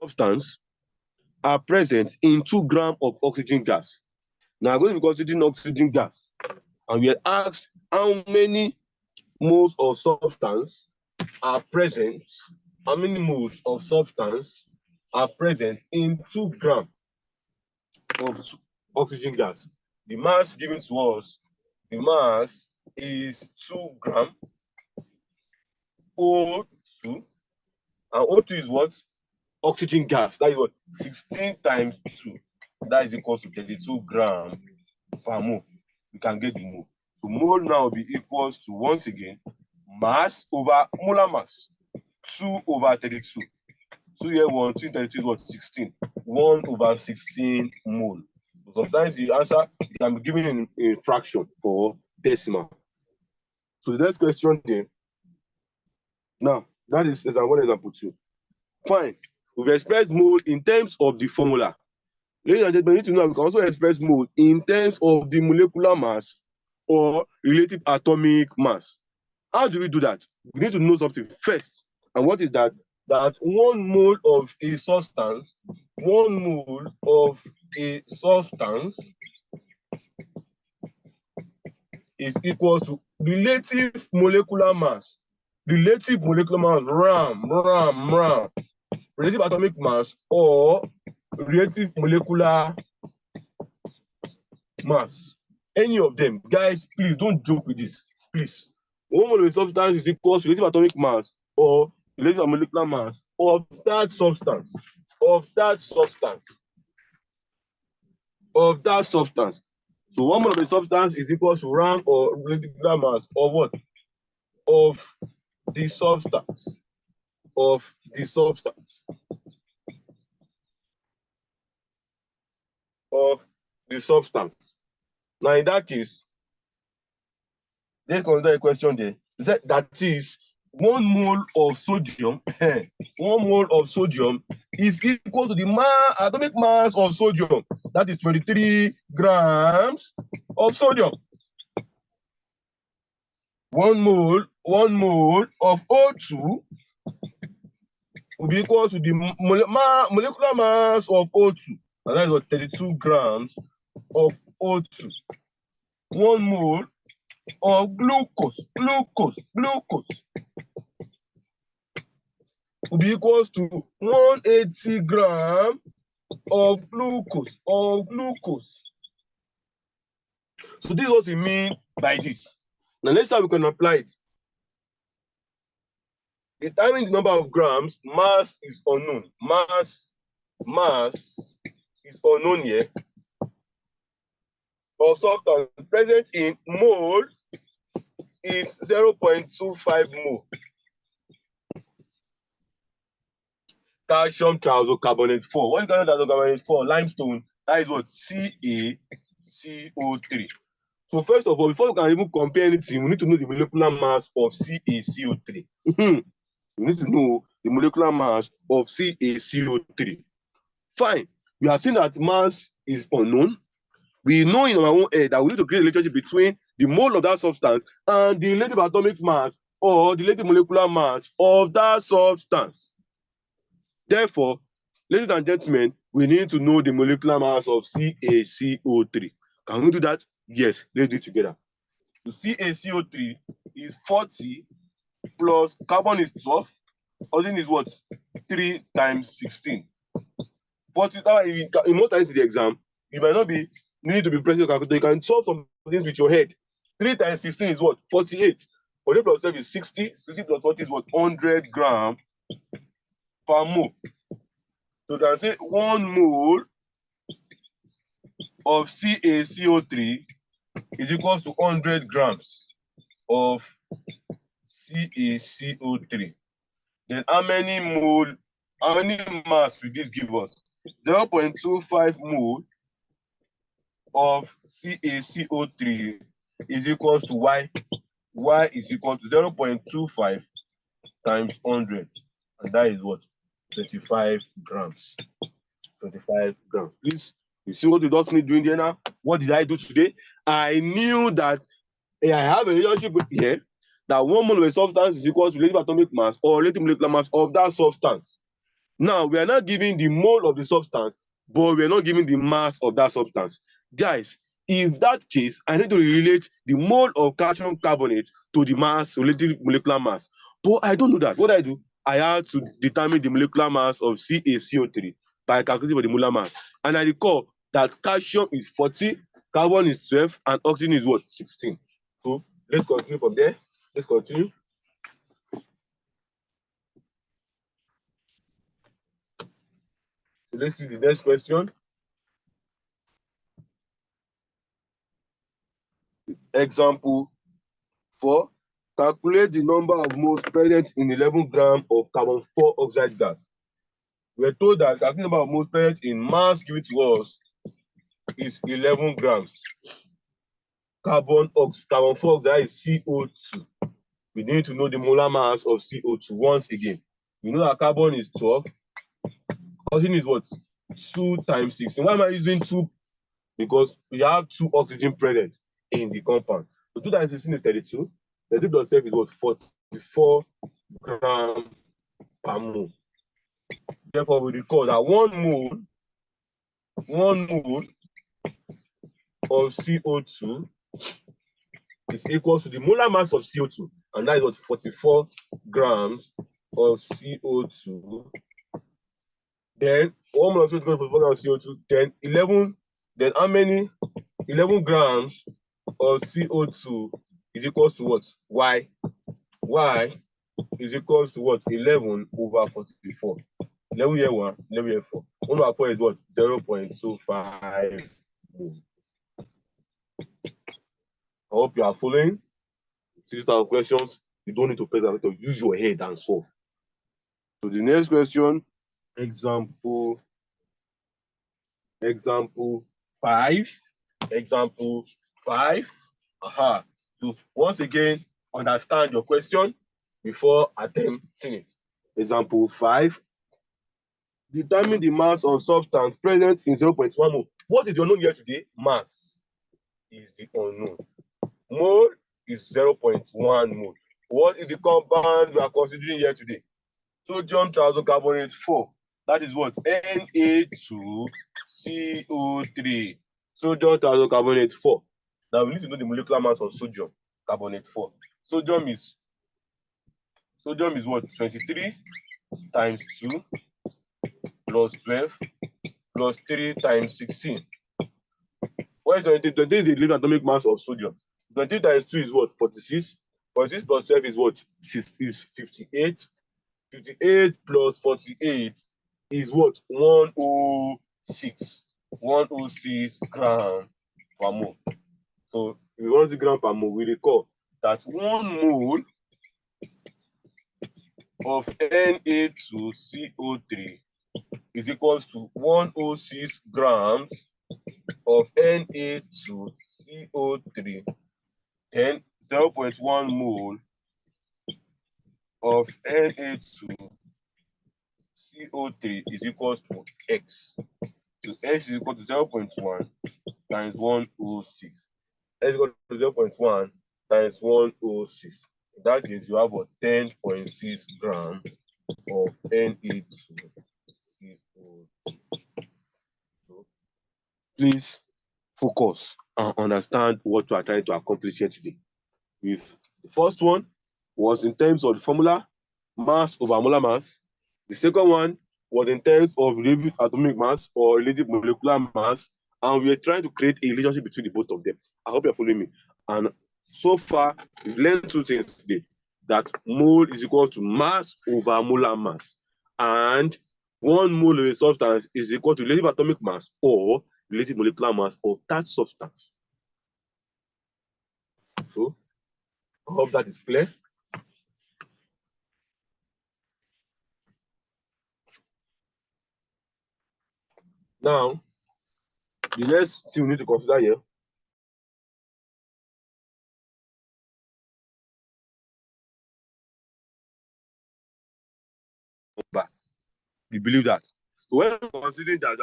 substance are present in 2 grams of oxygen gas. Now, I'm going to be considering oxygen gas, and we are asked how many moles of substance are present. How many moles of substance are present in 2 grams of oxygen gas? The mass given to us, the mass is 2 grams O2, and O2 is what? Oxygen gas. That is what? 16 times 2. That is equal to 32 grams per mole. We can get the mole. So mole now will be equals to, once again, mass over molar mass. 2 over 32. 2 here, 1, 2 32 is what? 16. 1 over 16 mole. So sometimes the answer can be given in fraction or decimal. So the next question there. Now, that is example 1, example 2. Fine. We've expressed mole in terms of the formula. Ladies and gentlemen, you need to know we can also express mole in terms of the molecular mass or relative atomic mass. How do we do that? We need to know something first. And what is that? That 1 mole of a substance, 1 mole of a substance is equal to relative molecular mass. Relative molecular mass, RAM. Relative atomic mass or relative molecular mass. Any of them. Guys, please don't joke with this. Please. 1 mole of a substance is equal to relative atomic mass or relative molecular mass of that substance. Of that substance. So 1 mole of a substance is equal to RAM or molecular mass of what? Of the substance. Of the substance. Of the substance. Now, in that case, let's consider a question there. That is 1 mole of sodium. 1 mole of sodium is equal to the atomic mass of sodium. That is 23 grams of sodium. 1 mole of O2 will be equal to the molecular mass of O2. And that is what? 32 grams of O2. 1 mole of glucose will be equals to 180 grams of glucose. So this is what we mean by this. Now let's see how we can apply it. Determine the number of grams, mass is unknown. Mass is unknown here. Of substance present in mole is 0.25 mole. Calcium triazocarbonate 4. What is calcium triazocarbonate 4? Limestone. That is what? CaCO3. So first of all, before we can even compare anything, we need to know the molecular mass of CaCO3. We need to know the molecular mass of CaCO3. Fine. We have seen that mass is unknown. We know in our own head that we need to create a relationship between the mole of that substance and the relative atomic mass or the relative molecular mass of that substance. Therefore, ladies and gentlemen, we need to know the molecular mass of CaCO3. Can we do that? Yes, let's do it together. So CaCO3 is 40 plus carbon is 12. Oxygen is what? 3 times 16. 40. In most times in the exam, you might not be need to be pressing your calculator. You can solve some things with your head. 3 times 16 is what? 48. 48 plus 12 is 60. 60 plus 40 is what? 100 grams per mole. So you can say 1 mole of CaCO3 is equal to 100 grams of CaCO3. Then how many mass will this give us? 0.25 mole of CaCO3 is equal to Y. Y is equal to 0.25 times 100. And that is what? 25 grams. 25 grams. Please, you see what you just need doing there now? What did I do today? I knew that I have a relationship with here that 1 mole of a substance is equal to relative atomic mass or relative molecular mass of that substance. Now, we are not giving the mole of the substance, but we are not giving the mass of that substance. Guys, if that case, I need to relate the mole of calcium carbonate to the mass, relative molecular mass. But I don't know that. What I do, I had to determine the molecular mass of CaCO3 by calculating for the molar mass. And I recall that calcium is 40, carbon is 12, and oxygen is what? 16. So let's continue from there. Let's continue. So let's see the next question. Example 4. Calculate the number of moles present in 11 grams of carbon 4 oxide gas. We are told that the number of moles present in mass given to us is 11 grams. Carbon 4 oxide is CO2. We need to know the molar mass of CO2 once again. We know that carbon is 12. Oxygen is what? 2 times 16. Why am I using 2? Because we have 2 oxygen present in the compound. So 2 times 16 is 32. 32 plus 12 is what? 44 grams per mole. Therefore, we recall that 1 mole of CO2 is equal to the molar mass of CO2, and that is what? 44 grams of CO2. Then 1 mole of CO2 equals 44 grams of CO2. Then 11. Then how many? 11 grams of CO2 is equals to what? Y. Y is equals to what? 11 over 44. 11 here 1, 11 here 4. 1 over 4 is what? 0.25 mole. I hope you are following. These type of questions, you don't need to press to use your head and solve. So the next question, example 5. Example 5. So once again, understand your question before attempting it. Example 5. Determine the mass of substance present in 0.1 mole. What is the unknown here today? Mass is the unknown. Mole is 0.1 mole. What is the compound we are considering here today? Sodium triisocarbonate 4. That is what? Na2CO3. Sodium triisocarbonate 4. Now we need to know the molecular mass of sodium carbonate 4. Sodium is what? 23 times 2 plus 12 plus 3 times 16. What is 23? 23 is the relative atomic mass of sodium. 23 times 2 is what? 46. 46 plus 12 is what? Is 58. 58 plus 48 is what? 106. 106 gram per mole. So if we want the gram per mole, we recall that 1 mole of Na2CO3 is equals to 106 grams of Na2CO3. Then 0.1 mole of Na2CO3 is equals to X. So X is equal to 0.1 times 106. X is equal to 0.1 times 106. In that case, you have a 10.6 grams of Na2CO3. So please focus and understand what we are trying to accomplish here today. With the first one was in terms of the formula, mass over molar mass. The second one was in terms of relative atomic mass or relative molecular mass, and we are trying to create a relationship between the both of them. I hope you're following me. And so far, we've learned 2 things today: that mole is equal to mass over molar mass, and 1 mole of a substance is equal to relative atomic mass or relative molecular mass of that substance. So I hope that is clear. Now, the next thing we need to consider here back. You believe that. So when considering that,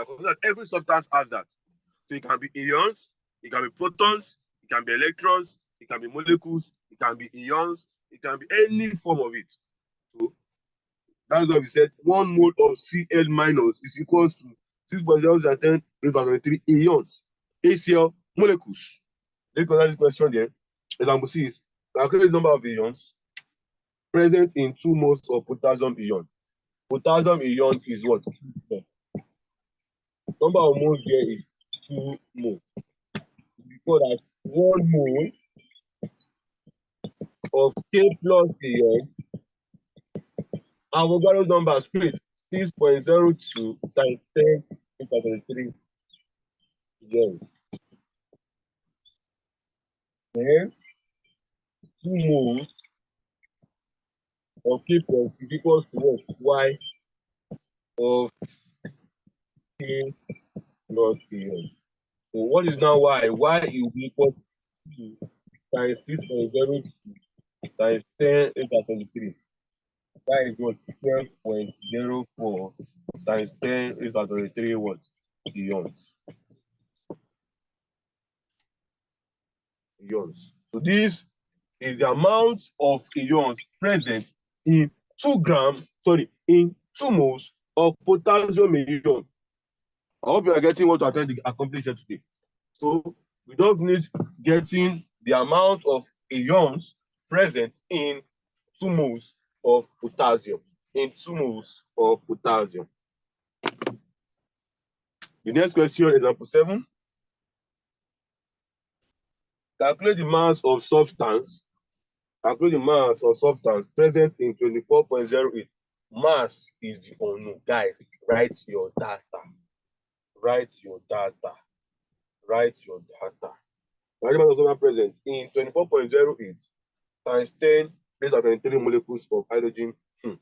every substance has that. So it can be ions, it can be protons, it can be electrons, it can be molecules, it can be ions, it can be any form of it. So That's why we said 1 mole of Cl minus is equals to 6.010 raised by 23 ions, HCl molecules. Let's consider this question there. Example C is calculate the number of ions present in 2 moles of potassium ion. Potassium ion is what? Number of moles there is 2 moles. Because that 1 mole of K plus ion, Avogadro's number straight 6.02 times 10 to the 23 ions. Then 2 moles of K plus is equals to what? Y of K plus ion. So what is now Y? Y is equal to times 6.02 times 10 to the 23. That is what? 12.04 times 10 to the 23 what? Ions. Ions. So this is the amount of ions present in 2 moles of potassium ion. I hope you are getting what we are trying to accomplish here today. So we don't need getting the amount of ions present in 2 moles of potassium. In 2 moles of potassium. The next question, example 7. Calculate the mass of substance. Calculate the mass of substance present in 24.08. Mass is the unknown. Guys, write your data. Write your data. Write your data. The mass of substance present in 24.08 times 10 raised by 23 molecules of hydrogen. So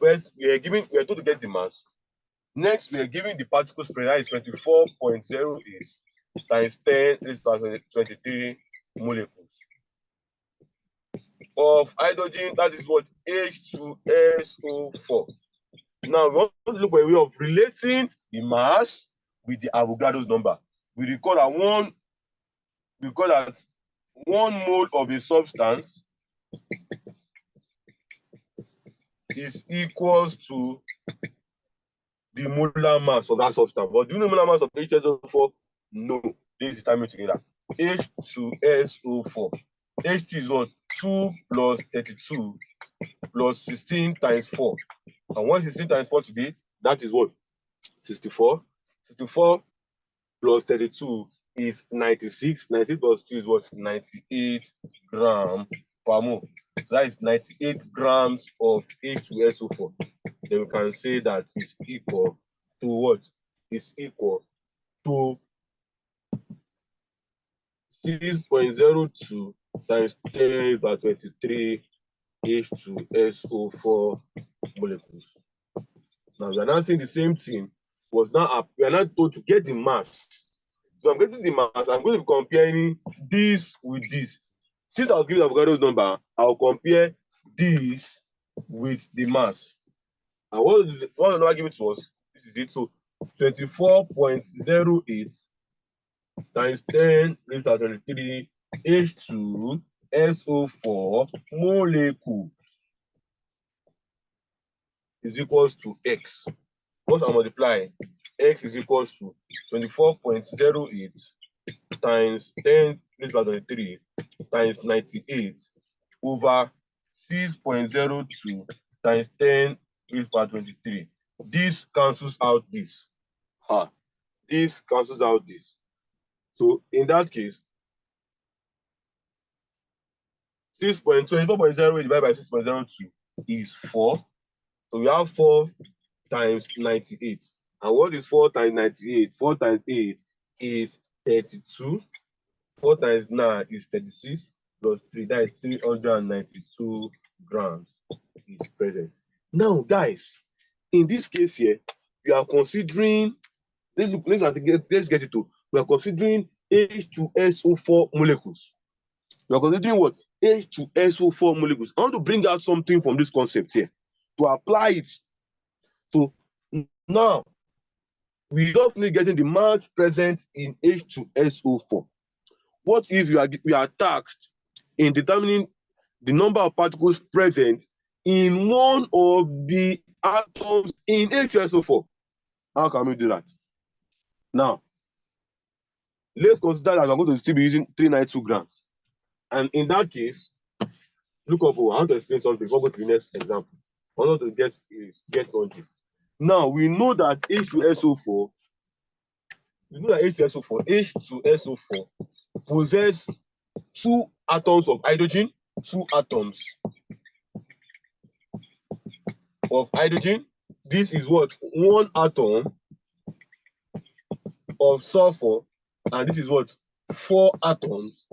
first, we are told to get the mass. Next, we are giving the particle spread, that is 24.08 times 10 raised by 23 molecules of hydrogen, that is what? H2SO4. Now, we want to look for a way of relating the mass with the Avogadro's number. We recall that one mole of a substance is equals to the molar mass of that substance. But do you know molar mass of H2SO4? No. This is time together. H2SO4. H2 is what? 2 plus 32 plus 16 times 4. And 116 times 4 today, that is what? 64. 64 plus 32 is 96. 96 plus 2 is what? 98 grams per mole. So that is 98 grams of H2SO4. Then we can say that is equal to what? Is equal to 6.02 times 10 by 23 H2SO4 molecules. Now we are now saying the same thing, but now we are not told to get the mass. So I'm getting the mass. I'm going to be comparing this with this. Since I was giving Avogadro's number, I'll compare this with the mass. And what the number given to us? This is it. So 24.08 times 10 raised to 23 H2SO4 molecule is equals to X. Once I multiply, X is equals to 24.08 times 10 raised by 23 times 98 over 6.02 times 10 raised by 23. This cancels out this. This cancels out this. So in that case, 24.08 divided by 6.02 is 4. So we have 4 times 98. And what is 4 times 98? 4 times 8 is 32. 4 times 9 is 36. Plus 3, that is 392 grams is present. Now, guys, in this case here, we are considering, let's get it to, we are considering H2SO4 molecules. We are considering what? H2SO4 molecules. I want to bring out something from this concept here to apply it. So now we definitely getting the mass present in H2SO4. What if we are tasked in determining the number of particles present in one of the atoms in H2SO4. How can we do that? Now, let's consider that we're going to still be using 392 grams. And in that case, look up, I want to explain something before we go to the next example. I want to get on this. Now, we know that H2SO4, H2SO4 possess 2 atoms of hydrogen, 2 atoms of hydrogen. This is what? 1 atom of sulfur, and this is what? 4 atoms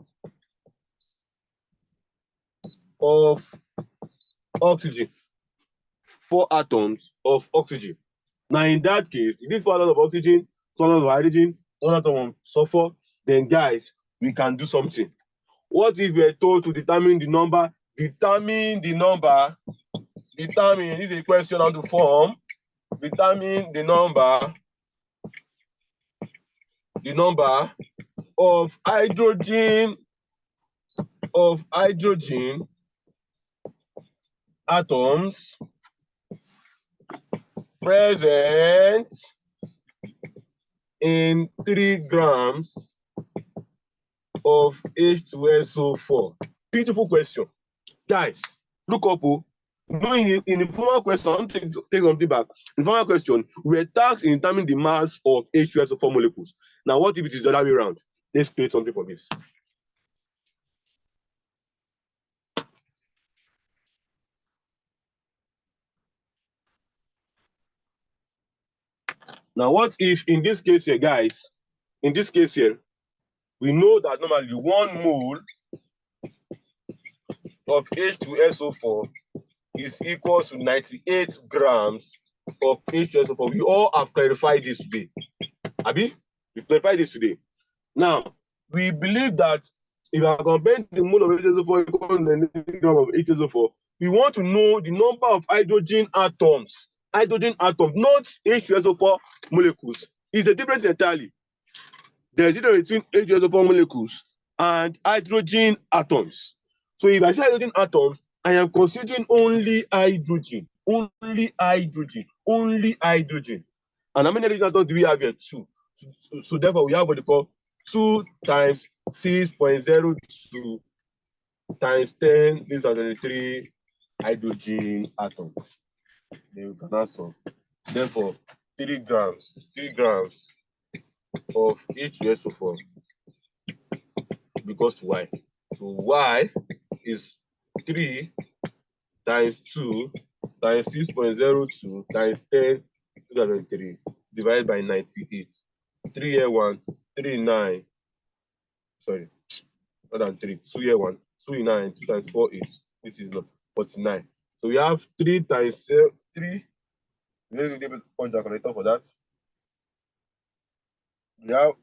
of oxygen. 4 atoms of oxygen. Now, in that case, if this 4 atoms of oxygen, 4 atoms of hydrogen, 1 atom of sulfur, then guys, we can do something. What if we are told to determine the number? Determine, this is a question on the form. Determine the number of hydrogen atoms present in 3 grams of H2SO4. Beautiful question. Guys, look up. No, in the former question, take something back. In the former question, we were tasked in determining the mass of H2SO4 molecules. Now, what if it is the other way around? Let's create something for this. Now, what if in this case here, guys, we know that normally 1 mole of H2SO4 is equal to 98 grams of H2SO4. We all have clarified this today. Abi? We've clarified this today. Now, we believe that if we are comparing the mole of H2SO4 equal to 98 grams of H2SO4, we want to know the number of hydrogen atoms. Hydrogen atom, not H2SO4 molecules. It's the difference entirely. There is a difference between H2SO4 molecules and hydrogen atoms. So if I say hydrogen atoms, I am considering only hydrogen. Only hydrogen. And how many hydrogen atoms do we have here? 2. So therefore, we have what they call 2 times 6.02 times 10 to the 3 hydrogen atoms. Then we can answer. Therefore, 3 grams of H2SO4 equals to Y. So Y is 3 times 2 times 6.02 times 10 to the 3 divided by 98. 3 here 1, 3 9. Sorry, more than 3. 2 here 1, 2 9, 2 times 4 8. This is not 49. So we have 3 times 3. Let's give it a point calculator for that. We have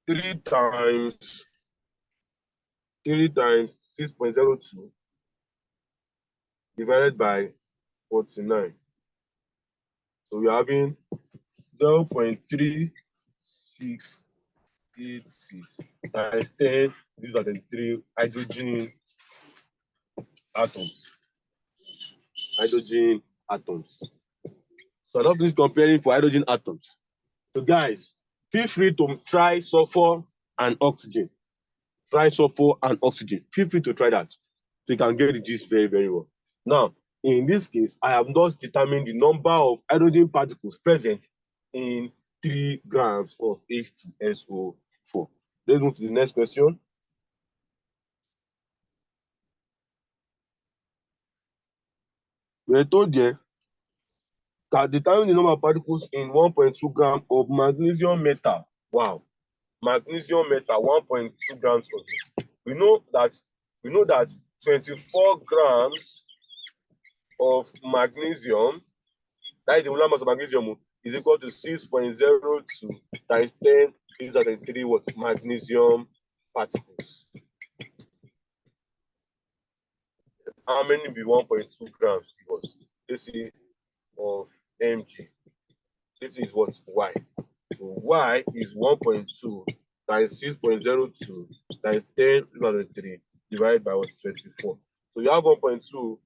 3 times 6.02 divided by 49. So we are having 0.3686 times 10. These are the 3 hydrogen atoms. So I'm not comparing for hydrogen atoms. So guys, feel free to try sulfur and oxygen. Feel free to try that. So you can get the gist very, very well. Now, in this case, I have just determined the number of hydrogen particles present in 3 grams of H2SO4. Let's move to the next question. We're told here that determine the number of particles in 1.2 grams of magnesium metal. Wow. Magnesium metal, 1.2 grams of it. We know that 24 grams of magnesium, that is the molar mass of magnesium, is equal to 6.02 times 10 to the 3 what? Magnesium particles. How many be 1.2 grams? Because this is of mg. This is what? Y. So y is 1.2 times 6.02 times 10 to the 3 divided by what? 24. So you have 1.2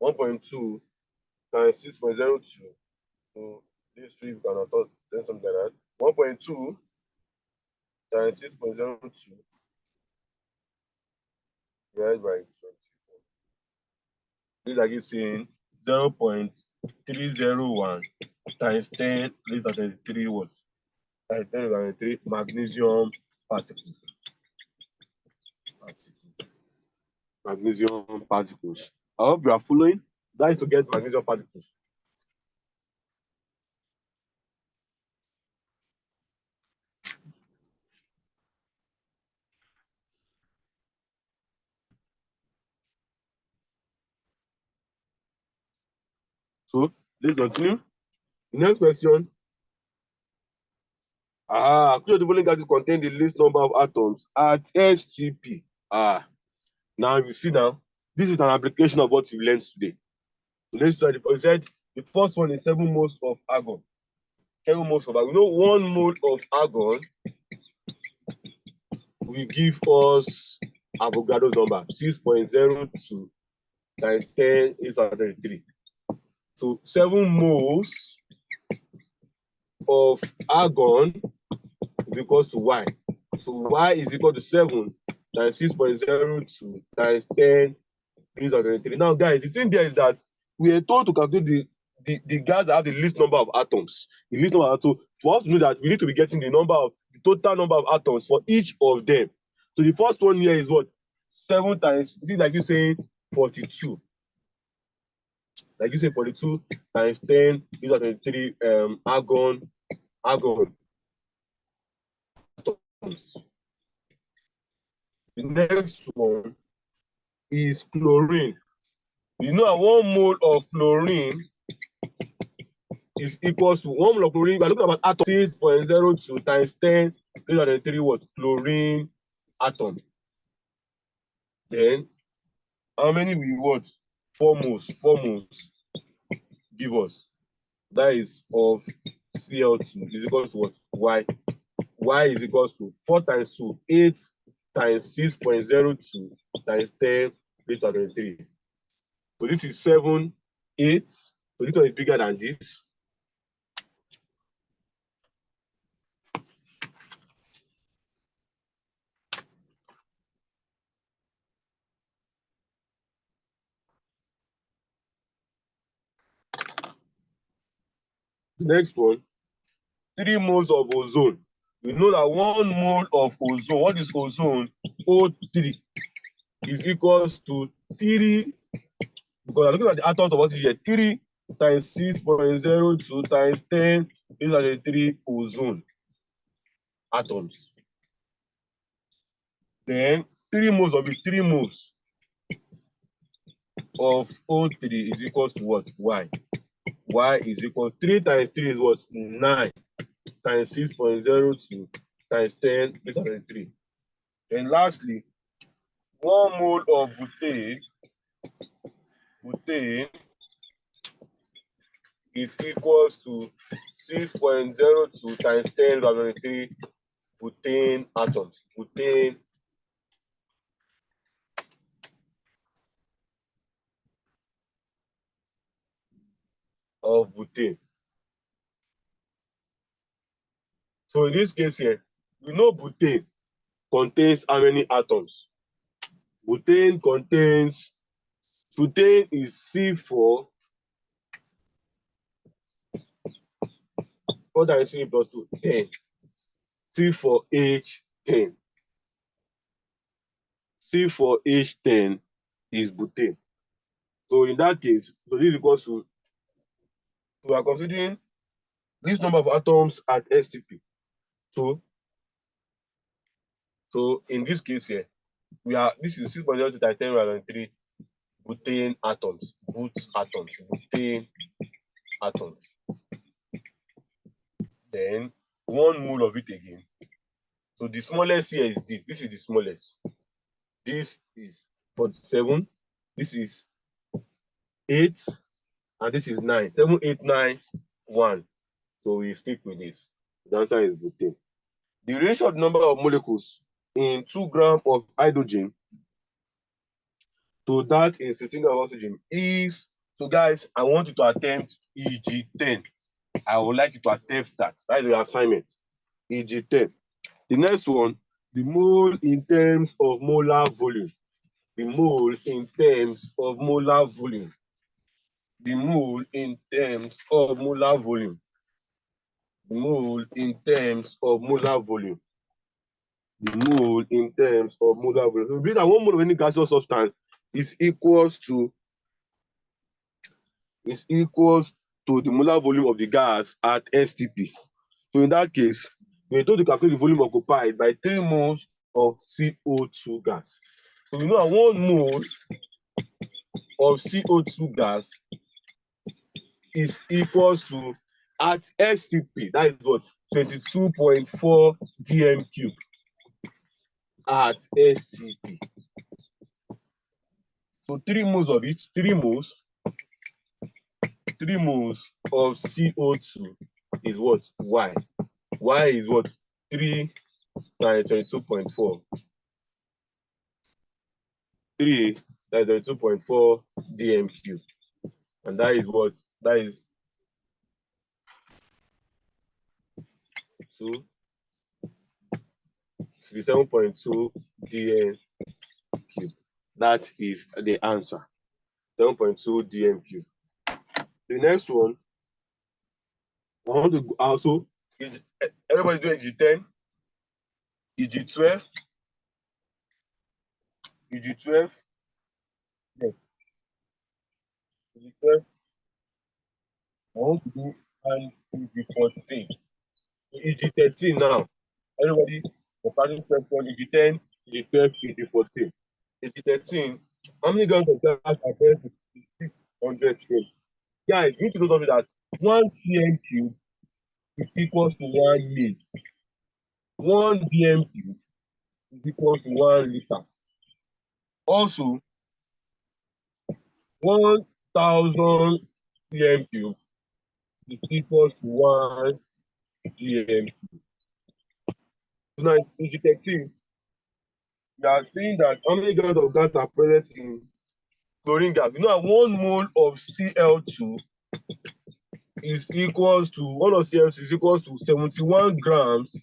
1.2 times 6.02. So these three you can attach then something like that. 1.2 times 6.02 divided by 24. This is again saying 0.301 times 10 raised to 23 watts. Times 10 raised to 23 magnesium particles. Magnesium particles. I hope you are following. That is to get magnesium particles. So let's continue. The next question. Which of the following gases contain the least number of atoms at STP? Now you see now, this is an application of what you learned today. So let's try the said the first one is 7 moles of argon. 7 moles of argon. You know, 1 mole of argon will give us Avogadro's number 6.02 times 10 is 103. So 7 moles of argon is equals to Y. So Y is equal to 7 times 6.02 times 10 is 103. Now, guys, the thing there is that we are told to calculate the gas that have the least number of atoms. The least number of atoms. For us to know that, we need to be getting the total number of atoms for each of them. So the first one here is what? 7 times, this is like you saying 42. Like you say 42 times 10 is 23 argon atoms. The next one is chlorine. You know, 1 mole of chlorine is equals to 1 mole of chlorine. We are looking at atom 6.02 times 10 is 103 what? Chlorine atom. Then how many we what? 4 moles. 4 moles give us. That is of Cl2 is equal to what? Y. Y is equals to 4 times 2, 8 times 6.02 times 10 raised to 23. So this is 7, 8. So this one is bigger than this. The next one, 3 moles of ozone. We know that 1 mole of ozone, what is ozone? O3 is equals to 3, because I'm looking at the atoms of what is here, 3 times 6.02 times 10 is 3 ozone atoms. Then 3 moles of it, 3 moles of O3 is equals to what? Y. Y is equal to 3 times 3 is what? 9 times 6.02 times 10 is 3. And lastly, 1 mole of butane is equals to 6.02 times 10 to 3 butane atoms. Butane of butane. So in this case here, we know butane contains how many atoms? Butane is C4 4 times 3 plus 2, 10. C4H10. C4H10 is butane. So in that case, so this is equals to, we are considering this number of atoms at STP. So in this case here, this is 6.02 times 10 raised to 3 butane atoms. Butane atoms. Then 1 mole of it again. So the smallest here is this. This is the smallest. This is 47. This is 8. And this is 9. 7, 8, 9, 1. So we stick with this. The answer is butane. The ratio of the number of molecules in 2 grams of hydrogen to that in 16 grams of oxygen is So guys, I want you to attempt EG10. I would like you to attempt that. That is your assignment. EG10. The next one, the mole in terms of molar volume. The mole in terms of molar volume. The mole in terms of molar volume. The mole in terms of molar volume. The mole in terms of molar volume. So we believe that 1 mole of any gaseous substance is equals to the molar volume of the gas at STP. So in that case, we are told to calculate the volume occupied by 3 moles of CO2 gas. So we know that 1 mole of CO2 gas is equals to, at STP, that is what, 22.4 dm cube at STP. So 3 moles of it, 3 moles of CO2 is what? Y. Y is what? 3 times 22.4. 3 times 22.4 dm cube. And that is what? That is 67.2 dm cube. That is the answer. 7.2 dm cube. The next one, I want to also, everybody doing EG10, EG12, EG12, yes, EG12. I want to do an EG14. EG13 now. Everybody, the starting question, EG10, EG12, EG14. EG13, how many grams of gas are there to 600 kg? Guys, you need to know something that 1 cm cube is equals to 1 mil. 1 dm cube is equals to 1 liter. Also, 1,000 cm cube is equals to 1 dm cube. So now in EG13, we are saying that how many grams of gas are present in chlorine gas? You know that 1 mole of Cl2 is equals to 1 of Cl2 is equals to 71 grams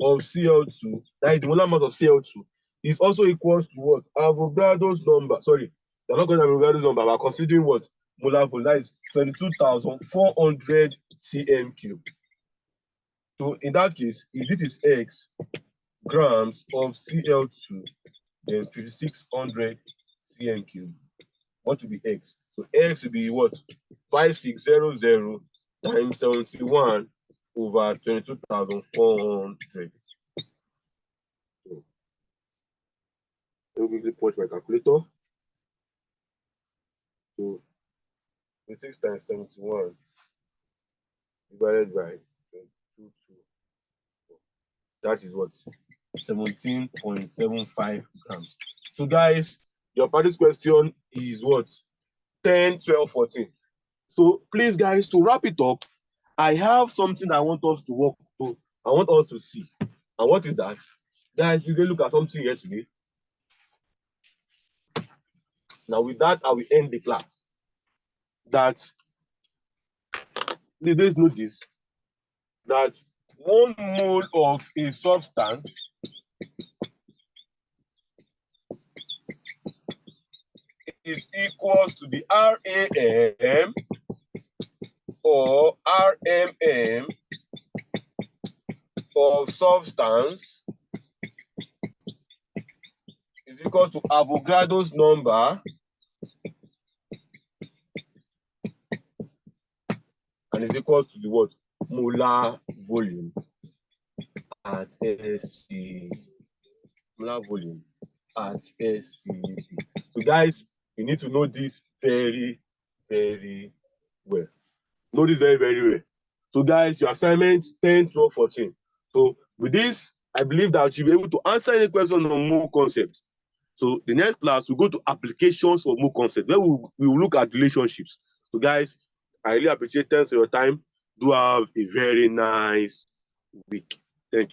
of Cl2. That is the molar amount of Cl2. Is also equals to what? Avogadro's number. Sorry, they're not going to Avogadro's number. We're considering what? Molar volume. That is 22,400 cm cube. So in that case, if it is X grams of Cl2, then 5,600 cm cube. What will be X? So X will be what? 5600 times 71 over 22,400. So let me quickly put my calculator. So 26 times 71 divided by 22. That is what? 17.75 grams. So guys, your practice question is what? 10, 12, 14. So please guys, to wrap it up, I have something I want us to work to. I want us to see. And what is that? Guys, you can look at something here today. Now with that, I will end the class. That, please note this, that 1 mole of a substance is equals to the RAM or RMM of substance is equals to Avogadro's number and is equals to the what? Molar volume at STP. Molar volume at STP. So guys, you need to know this very, very well. Know this very, very well. So guys, your assignment 10, 12, 14. So with this, I believe that you'll be able to answer any question on mole concept. So the next class, we'll go to applications of mole concept, where we will look at relationships. So guys, I really appreciate. Thanks for your time. Do have a very nice week. Thank you.